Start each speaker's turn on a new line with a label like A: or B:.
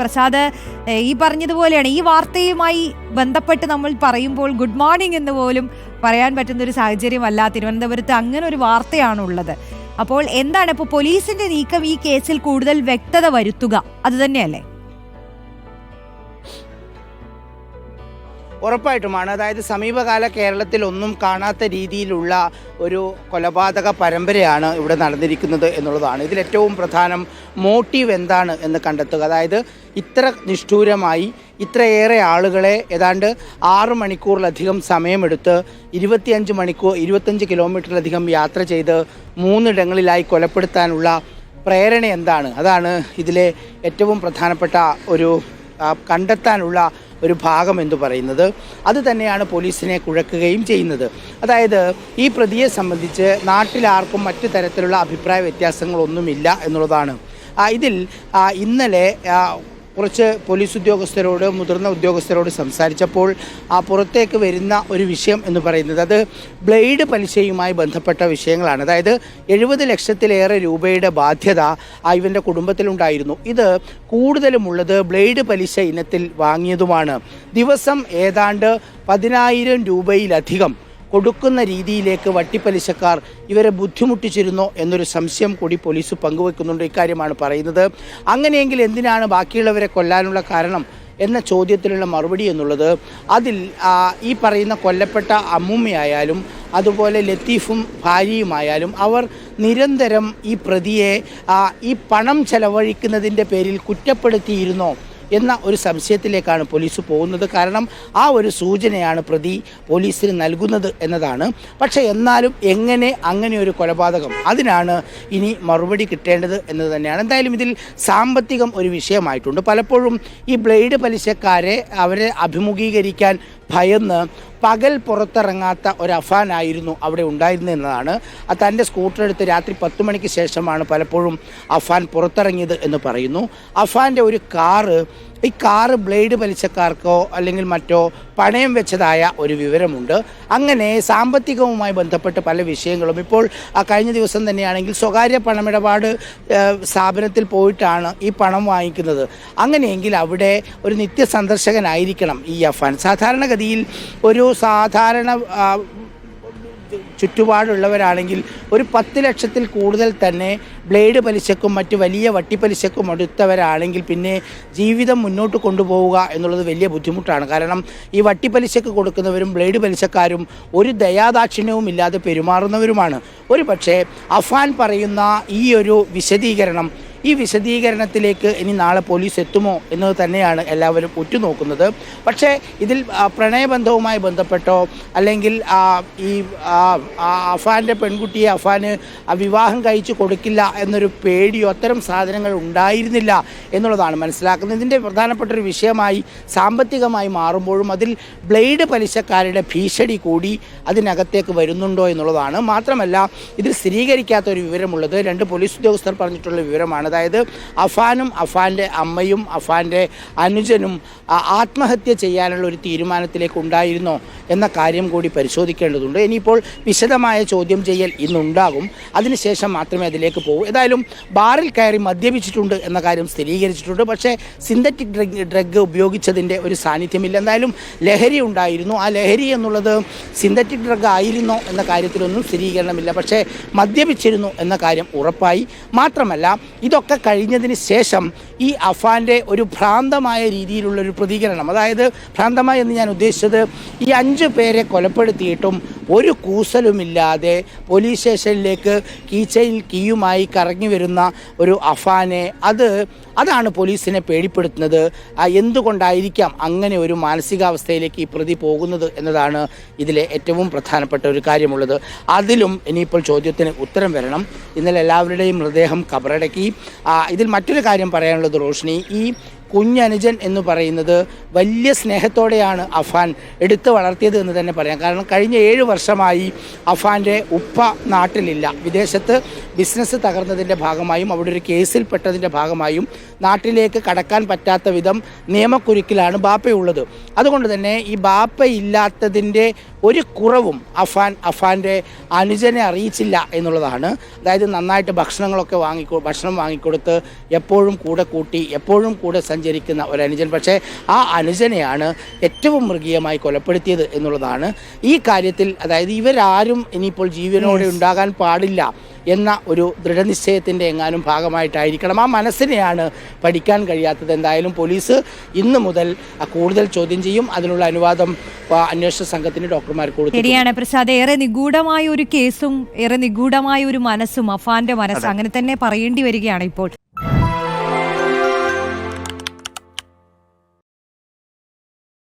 A: പ്രസാദ്, ഈ പറഞ്ഞതുപോലെയാണ് ഈ വാർത്തയുമായി ബന്ധപ്പെട്ട് നമ്മൾ പറയുമ്പോൾ ഗുഡ് മോർണിംഗ് എന്ന് പോലും പറയാൻ പറ്റുന്ന ഒരു സാഹചര്യമല്ല തിരുവനന്തപുരത്ത്. അങ്ങനെ ഒരു വാർത്തയാണുള്ളത്. അപ്പോൾ എന്താണ് ഇപ്പോൾ പോലീസിന്റെ നീക്കം ഈ കേസിൽ കൂടുതൽ വ്യക്തത വരുത്തുക, അത് തന്നെയല്ലേ?
B: ഉറപ്പായിട്ടുമാണ്. അതായത് സമീപകാല കേരളത്തിൽ ഒന്നും കാണാത്ത രീതിയിലുള്ള ഒരു കൊലപാതക പരമ്പരയാണ് ഇവിടെ നടന്നിരിക്കുന്നത് എന്നുള്ളതാണ്. ഇതിലേറ്റവും പ്രധാനം മോട്ടീവ് എന്താണ് എന്ന് കണ്ടെത്തുക. അതായത് ഇത്ര നിഷ്ഠൂരമായി ഇത്രയേറെ ആളുകളെ ഏതാണ്ട് 6 മണിക്കൂറിലധികം സമയമെടുത്ത് 25 കിലോമീറ്ററിലധികം യാത്ര ചെയ്ത് 3 ഇടങ്ങളിലായി കൊലപ്പെടുത്താനുള്ള പ്രേരണ എന്താണ്? അതാണ് ഇതിലെ ഏറ്റവും പ്രധാനപ്പെട്ട ഒരു കണ്ടെത്താനുള്ള ഒരു ഭാഗം എന്ന് പറയുന്നത്. അത് തന്നെയാണ് പോലീസിനെ കുഴക്കുകയും ചെയ്യുന്നത്. അതായത് ഈ പ്രതിയെ സംബന്ധിച്ച് നാട്ടിലാർക്കും മറ്റു തരത്തിലുള്ള അഭിപ്രായ വ്യത്യാസങ്ങളൊന്നുമില്ല എന്നുള്ളതാണ്. ഇതിൽ ഇന്നലെ കുറച്ച് പോലീസ് ഉദ്യോഗസ്ഥരോട്, മുതിർന്ന ഉദ്യോഗസ്ഥരോട് സംസാരിച്ചപ്പോൾ പുറത്തേക്ക് വരുന്ന ഒരു വിഷയം എന്ന് പറയുന്നത് അത് ബ്ലേഡ് പലിശയുമായി ബന്ധപ്പെട്ട വിഷയങ്ങളാണ്. അതായത് 70 ലക്ഷത്തിലേറെ രൂപയുടെ ബാധ്യത ഇവൻ്റെ കുടുംബത്തിലുണ്ടായിരുന്നു. ഇത് കൂടുതലുമുള്ളത് ബ്ലേഡ് പലിശ ഇനത്തിൽ വാങ്ങിയതുമാണ്. ദിവസം ഏതാണ്ട് 10,000 രൂപയിലധികം കൊടുക്കുന്ന രീതിയിലേക്ക് വട്ടിപ്പലിശക്കാർ ഇവരെ ബുദ്ധിമുട്ടിച്ചിരുന്നോ എന്നൊരു സംശയം കൂടി പോലീസ് പങ്കുവെക്കുന്നുണ്ട്. ഇക്കാര്യമാണ് പറയുന്നത്. അങ്ങനെയെങ്കിൽ എന്തിനാണ് ബാക്കിയുള്ളവരെ കൊല്ലാനുള്ള കാരണം എന്ന ചോദ്യത്തിനുള്ള മറുപടി എന്നുള്ളത് അതിൽ ഈ പറയുന്ന കൊല്ലപ്പെട്ട അമ്മൂമ്മയായാലും അതുപോലെ ലത്തീഫും ഭാര്യയുമായാലും അവർ നിരന്തരം ഈ പ്രതിയെ ഈ പണം ചെലവഴിക്കുന്നതിൻ്റെ പേരിൽ കുറ്റപ്പെടുത്തിയിരുന്നോ എന്ന ഒരു സംശയത്തിലേക്കാണ് പോലീസ് പോകുന്നത്. കാരണം ആ ഒരു സൂചനയാണ് പ്രതി പോലീസിന് നൽകുന്നത് എന്നതാണ്. പക്ഷേ എന്നാലും എങ്ങനെ അങ്ങനെ ഒരു കൊലപാതകം, അതിനാണ് ഇനി മറുപടി കിട്ടേണ്ടത് എന്നത് തന്നെയാണ്. എന്തായാലും ഇതിൽ സാമ്പത്തികം ഒരു വിഷയമായിട്ടുണ്ട്. പലപ്പോഴും ഈ ബ്ലേഡ് പലിശക്കാരെ അവരെ അഭിമുഖീകരിക്കാൻ ഭയന്ന് പകൽ പുറത്തിറങ്ങാത്ത ഒരു അഫാനായിരുന്നു അവിടെ ഉണ്ടായിരുന്നതെന്നതാണ്. തൻ്റെ സ്കൂട്ടർ എടുത്ത് രാത്രി 10 മണിക്ക് ശേഷമാണ് പലപ്പോഴും അഫാൻ പുറത്തിറങ്ങിയത് എന്ന് പറയുന്നു. അഫാൻ്റെ ഒരു ഈ കാറ് ബ്ലേഡ് പലിശക്കാർക്കോ അല്ലെങ്കിൽ മറ്റോ പണയം വെച്ചതായ ഒരു വിവരമുണ്ട്. അങ്ങനെ സാമ്പത്തികവുമായി ബന്ധപ്പെട്ട് പല വിഷയങ്ങളും ഇപ്പോൾ കഴിഞ്ഞ ദിവസം തന്നെയാണെങ്കിൽ സ്വകാര്യ പണമിടപാട് സ്ഥാപനത്തിൽ പോയിട്ടാണ് ഈ പണം വാങ്ങിക്കുന്നത്. അങ്ങനെയെങ്കിൽ അവിടെ ഒരു നിത്യസന്ദർശകനായിരിക്കണം ഈ അഫാൻ. സാധാരണഗതിയിൽ ഒരു സാധാരണ ചുറ്റുപാടുള്ളവരാണെങ്കിൽ ഒരു 10 ലക്ഷത്തിൽ കൂടുതൽ തന്നെ ബ്ലേഡ് പലിശക്കും മറ്റ് വലിയ വട്ടിപ്പലിശക്കും അടുത്തവരാണെങ്കിൽ പിന്നെ ജീവിതം മുന്നോട്ട് കൊണ്ടുപോവുക എന്നുള്ളത് വലിയ ബുദ്ധിമുട്ടാണ്. കാരണം ഈ വട്ടിപ്പലിശക്ക് കൊടുക്കുന്നവരും ബ്ലേഡ് പലിശക്കാരും ഒരു ദയാദാക്ഷിണ്യവും ഇല്ലാതെ പെരുമാറുന്നവരുമാണ്. ഒരു പക്ഷേ അഫാൻ പറയുന്ന ഈ ഒരു വിശദീകരണം, ഈ വിശദീകരണത്തിലേക്ക് ഇനി നാളെ പോലീസ് എത്തുമോ എന്നത് തന്നെയാണ് എല്ലാവരും ഉറ്റുനോക്കുന്നത്. പക്ഷേ ഇതിൽ പ്രണയബന്ധവുമായി ബന്ധപ്പെട്ടോ അല്ലെങ്കിൽ ഈ അഫാൻ്റെ പെൺകുട്ടിയെ അഫാന് വിവാഹം കഴിച്ചു കൊടുക്കില്ല എന്നൊരു പേടിയോ അത്തരം സാധനങ്ങൾ ഉണ്ടായിരുന്നില്ല എന്നുള്ളതാണ് മനസ്സിലാക്കുന്നത്. ഇതിൻ്റെ പ്രധാനപ്പെട്ടൊരു വിഷയമായി സാമ്പത്തികമായി മാറുമ്പോഴും അതിൽ ബ്ലേഡ് പലിശക്കാരുടെ ഭീഷണി കൂടി അതിനകത്തേക്ക് വരുന്നുണ്ടോ എന്നുള്ളതാണ്. മാത്രമല്ല ഇതിൽ സ്ഥിരീകരിക്കാത്ത ഒരു വിവരമുള്ളത് 2 പോലീസ് ഉദ്യോഗസ്ഥർ പറഞ്ഞിട്ടുള്ള വിവരമാണ്. അതായത് അഫാനും അഫാൻ്റെ അമ്മയും അഫാൻ്റെ അനുജനും ആത്മഹത്യ ചെയ്യാനുള്ള ഒരു തീരുമാനത്തിലേക്ക് ഉണ്ടായിരുന്നോ എന്ന കാര്യം കൂടി പരിശോധിക്കേണ്ടതുണ്ട്. ഇനിയിപ്പോൾ വിശദമായ ചോദ്യം ചെയ്യൽ ഇന്നുണ്ടാകും. അതിനുശേഷം മാത്രമേ അതിലേക്ക് പോകൂ. ഏതായാലും ബാറിൽ കയറി മദ്യപിച്ചിട്ടുണ്ട് എന്ന കാര്യം സ്ഥിരീകരിച്ചിട്ടുണ്ട്. പക്ഷേ സിന്തറ്റിക് ഡ്രഗ് ഉപയോഗിച്ചതിൻ്റെ ഒരു സാന്നിധ്യമില്ല. എന്തായാലും ലഹരി ഉണ്ടായിരുന്നു. ആ ലഹരി എന്നുള്ളത് സിന്തറ്റിക് ഡ്രഗ് ആയിരുന്നോ എന്ന കാര്യത്തിലൊന്നും സ്ഥിരീകരണമില്ല. പക്ഷേ മദ്യപിച്ചിരുന്നു എന്ന കാര്യം ഉറപ്പായി. മാത്രമല്ല ഇതൊക്കെ കഴിഞ്ഞതിന് ശേഷം ഈ അഫാൻ്റെ ഒരു ഭ്രാന്തമായ രീതിയിലുള്ളൊരു പ്രതികരണം, അതായത് ഭ്രാന്തമായി എന്ന് ഞാൻ ഉദ്ദേശിച്ചത് ഈ 5 പേരെ കൊലപ്പെടുത്തിയിട്ടും ഒരു കൂസലുമില്ലാതെ പോലീസ് സ്റ്റേഷനിലേക്ക് കീച്ചയിൽ കീയുമായി കറങ്ങി വരുന്ന ഒരു അഫാനെ അതാണ് പോലീസിനെ പേടിപ്പെടുത്തുന്നത്. എന്തുകൊണ്ടായിരിക്കാം അങ്ങനെ ഒരു മാനസികാവസ്ഥയിലേക്ക് ഈ പ്രതി പോകുന്നത് എന്നതാണ് ഇതിലെ ഏറ്റവും പ്രധാനപ്പെട്ട ഒരു കാര്യമുള്ളത്. അതിലും ഇനിയിപ്പോൾ ചോദ്യത്തിന് ഉത്തരം വരണം. ഇന്നലെ എല്ലാവരുടെയും മൃതദേഹം കബറടക്കി. ഇതിൽ മറ്റൊരു കാര്യം പറയാനുള്ളത് റോഷിനി, ഈ കുഞ്ഞനുജൻ എന്ന് പറയുന്നത് വലിയ സ്നേഹത്തോടെയാണ് അഫാൻ എടുത്തു വളർത്തിയത് എന്ന് തന്നെ പറയാം. കാരണം കഴിഞ്ഞ 7 വർഷമായി അഫാൻ്റെ ഉപ്പ നാട്ടിലില്ല. വിദേശത്ത് ബിസിനസ് തകർന്നതിൻ്റെ ഭാഗമായും അവിടെ ഒരു കേസിൽപ്പെട്ടതിൻ്റെ ഭാഗമായും നാട്ടിലേക്ക് കടക്കാൻ പറ്റാത്ത വിധം നിയമക്കുരുക്കിലാണ് ബാപ്പയുള്ളത്. അതുകൊണ്ട് തന്നെ ഈ ബാപ്പയില്ലാത്തതിൻ്റെ ഒരു കുറവും അഫാൻ്റെ അനുജനെ അറിയിച്ചില്ല എന്നുള്ളതാണ്. അതായത് നന്നായിട്ട് ഭക്ഷണം വാങ്ങിക്കൊടുത്ത് എപ്പോഴും കൂടെ കൂട്ടി എപ്പോഴും കൂടെ സഞ്ചരിക്കുന്ന ഒരു അനുജൻ. പക്ഷേ ആ അനുജനെയാണ് ഏറ്റവും മൃഗീയമായി കൊലപ്പെടുത്തിയത് എന്നുള്ളതാണ് ഈ കാര്യത്തിൽ. അതായത് ഇവരാരും ഇനിയിപ്പോൾ ജീവനോടെ ഉണ്ടാകാൻ പാടില്ല എന്ന ഒരു ദൃഢനിശ്ചയത്തിൻ്റെ എങ്ങാനും ഭാഗമായിട്ടായിരിക്കണം. ആ മനസ്സിനെയാണ് പഠിക്കാൻ കഴിയാത്തത്. എന്തായാലും പോലീസ് ഇന്ന് മുതൽ കൂടുതൽ ചോദ്യം ചെയ്യും. അതിനുള്ള അനുവാദം അന്വേഷണ സംഘത്തിന് ഡോക്ടർമാർ കൊടുത്തു.
A: ശരിയാണ് പ്രസാദ്, ഏറെ നിഗൂഢമായ ഒരു കേസും ഏറെ നിഗൂഢമായ ഒരു മനസ്സും, അഫാന്റെ മനസ്സ് അങ്ങനെ തന്നെ പറയേണ്ടി വരികയാണ് ഇപ്പോൾ.